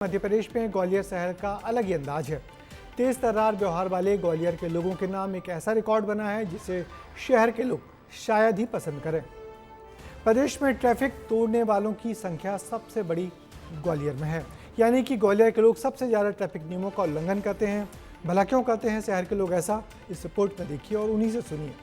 मध्य प्रदेश में ग्वालियर शहर का अलग ही अंदाज है। तेज तर्रार व्यवहार वाले ग्वालियर के लोगों के नाम एक ऐसा रिकॉर्ड बना है जिसे शहर के लोग शायद ही पसंद करें। प्रदेश में ट्रैफिक तोड़ने वालों की संख्या सबसे बड़ी ग्वालियर में है, यानी कि ग्वालियर के लोग सबसे ज़्यादा ट्रैफिक नियमों का उल्लंघन करते हैं। भला क्यों करते हैं शहर के लोग ऐसा, इस रिपोर्ट में देखिए और उन्हीं से सुनिए।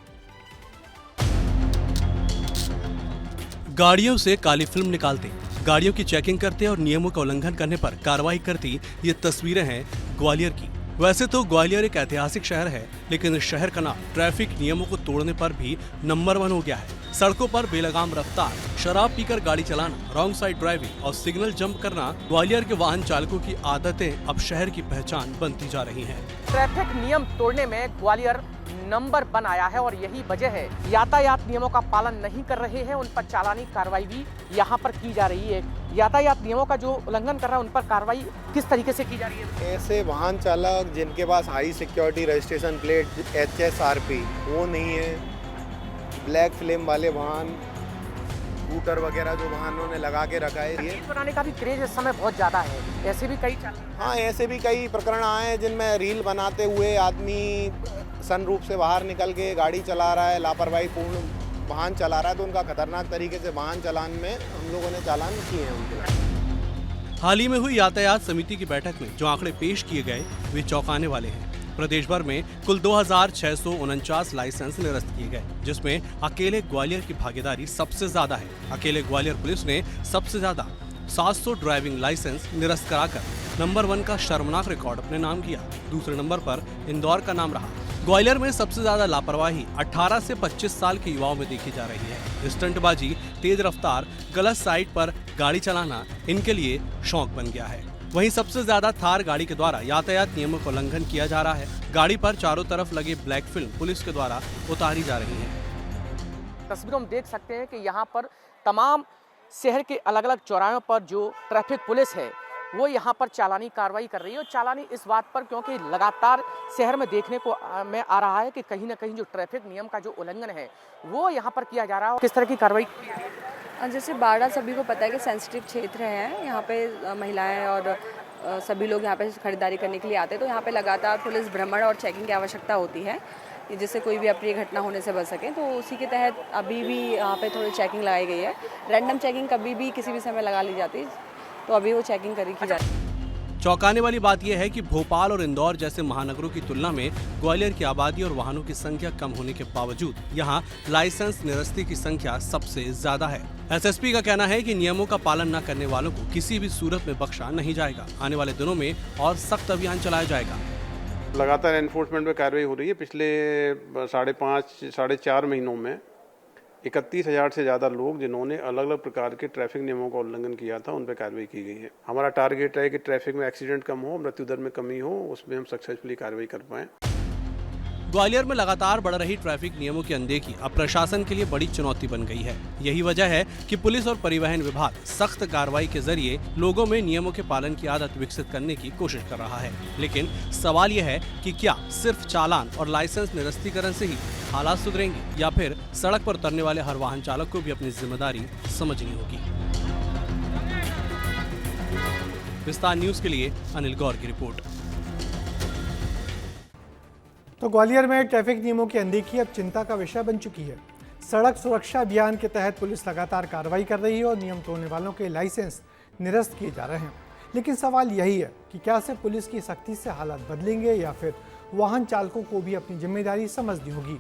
गाड़ियों से काली फिल्म निकालते, गाड़ियों की चेकिंग करते और नियमों का उल्लंघन करने पर कार्रवाई करती ये तस्वीरें हैं ग्वालियर की। वैसे तो ग्वालियर एक ऐतिहासिक शहर है, लेकिन इस शहर का नाम ट्रैफिक नियमों को तोड़ने पर भी नंबर 1 हो गया है। सड़कों पर बेलगाम रफ्तार, शराब पीकर गाड़ी चलाना, रॉन्ग साइड ड्राइविंग और सिग्नल जंप करना ग्वालियर के वाहन चालकों की आदतें अब शहर की पहचान बनती जा रही हैं। ट्रैफिक नियम तोड़ने में ग्वालियर नंबर 1 आया है और यही वजह है। यातायात नियमों का पालन नहीं कर रहे हैं, उन पर चालानी कार्रवाई भी यहाँ पर की जा रही है। यातायात नियमों का जो उल्लंघन कर रहा है उन पर कार्रवाई किस तरीके से की जा रही है? ऐसे वाहन चालक जिनके पास high security registration plate HSRP वो नहीं है, ब्लैक फ्लेम वाले वाहन, स्कूटर वगैरह जो वाहनों ने लगा के रखा है, रील बनाने का भी क्रेज इस समय बहुत ज़्यादा है। ऐसे भी कई ऐसे भी कई प्रकरण आए हैं जिनमें रील बनाते हुए आदमी सनरूफ से बाहर निकल के गाड़ी चला रहा है, लापरवाही पूर्ण वाहन चला रहा है, तो उनका खतरनाक तरीके से वाहन चलान में हम लोगों ने चालान किए हैं उनके। हाल ही में हुई यातायात समिति की बैठक में जो आंकड़े पेश किए गए वे चौंकाने वाले हैं। प्रदेश भर में कुल 2649 लाइसेंस निरस्त किए गए, जिसमें अकेले ग्वालियर की भागीदारी सबसे ज्यादा है। अकेले ग्वालियर पुलिस ने सबसे ज्यादा 700 ड्राइविंग लाइसेंस निरस्त कराकर नंबर 1 का शर्मनाक रिकॉर्ड अपने नाम किया। दूसरे नंबर पर इंदौर का नाम रहा। ग्वालियर में सबसे ज्यादा लापरवाही 18 से 25 साल के युवाओं में देखी जा रही है। स्टंटबाजी, तेज रफ्तार, गलत साइड पर गाड़ी चलाना इनके लिए शौक बन गया है। वहीं सबसे ज्यादा थार गाड़ी के द्वारा यातायात नियमों का उल्लंघन किया जा रहा है। गाड़ी पर चारों तरफ लगे ब्लैक फिल्म पुलिस के द्वारा उतारी जा रही है। तस्वीरों में देख सकते हैं कि यहाँ पर तमाम शहर के अलग अलग चौराहों पर जो ट्रैफिक पुलिस है वो यहाँ पर चालानी कार्रवाई कर रही है। और चालानी इस बात पर क्योंकि लगातार शहर में देखने को में आ रहा है कि कहीं ना कहीं जो ट्रैफिक नियम का जो उल्लंघन है वो यहाँ पर किया जा रहा है। किस तरह की कार्रवाई? जैसे बाड़ा सभी को पता है कि सेंसिटिव क्षेत्र है, यहाँ पे महिलाएं और सभी लोग यहाँ पे खरीदारी करने के लिए आते हैं, तो यहाँ पे लगातार पुलिस भ्रमण और चेकिंग की आवश्यकता होती है जिससे कोई भी अप्रिय घटना होने से बच सके। तो उसी के तहत अभी भी यहाँ पे थोड़ी चेकिंग लगाई गई है। रैंडम चेकिंग कभी भी किसी भी समय लगा ली जाती है, तो अभी वो चेकिंग की जाती है। चौंकाने वाली बात यह है कि भोपाल और इंदौर जैसे महानगरों की तुलना में ग्वालियर की आबादी और वाहनों की संख्या कम होने के बावजूद यहाँ लाइसेंस निरस्ती की संख्या सबसे ज्यादा है। SSP का कहना है कि नियमों का पालन न करने वालों को किसी भी सूरत में बख्शा नहीं जाएगा। आने वाले दिनों में और सख्त अभियान चलाया जाएगा। लगातार एनफोर्समेंट में कार्रवाई हो रही है। पिछले 4.5 महीनों में 31,000 से ज़्यादा लोग जिन्होंने अलग अलग प्रकार के ट्रैफिक नियमों का उल्लंघन किया था उन पर कार्रवाई की गई है। हमारा टारगेट है कि ट्रैफिक में एक्सीडेंट कम हो, मृत्यु दर में कमी हो, उसमें हम सक्सेसफुली कार्रवाई कर पाएं। ग्वालियर में लगातार बढ़ रही ट्रैफिक नियमों की अनदेखी अब प्रशासन के लिए बड़ी चुनौती बन गई है। यही वजह है कि पुलिस और परिवहन विभाग सख्त कार्रवाई के जरिए लोगों में नियमों के पालन की आदत विकसित करने की कोशिश कर रहा है। लेकिन सवाल यह है कि क्या सिर्फ चालान और लाइसेंस निरस्तीकरण से ही हालात सुधरेंगे या फिर सड़क पर उतरने वाले हर वाहन चालक को भी अपनी जिम्मेदारी समझनी होगी। विस्तार न्यूज के लिए अनिल गौर की रिपोर्ट। तो ग्वालियर में ट्रैफिक नियमों की अनदेखी अब चिंता का विषय बन चुकी है। सड़क सुरक्षा अभियान के तहत पुलिस लगातार कार्रवाई कर रही है और नियम तोड़ने वालों के लाइसेंस निरस्त किए जा रहे हैं। लेकिन सवाल यही है कि क्या सिर्फ पुलिस की सख्ती से हालात बदलेंगे या फिर वाहन चालकों को भी अपनी जिम्मेदारी समझनी होगी।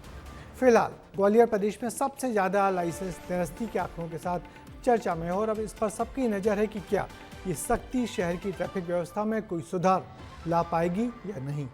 फिलहाल ग्वालियर प्रदेश में सबसे ज़्यादा लाइसेंस निरस्ती के आंकड़ों के साथ चर्चा में है और अब इस पर सबकी नज़र है कि क्या ये सख्ती शहर की ट्रैफिक व्यवस्था में कोई सुधार ला पाएगी या नहीं।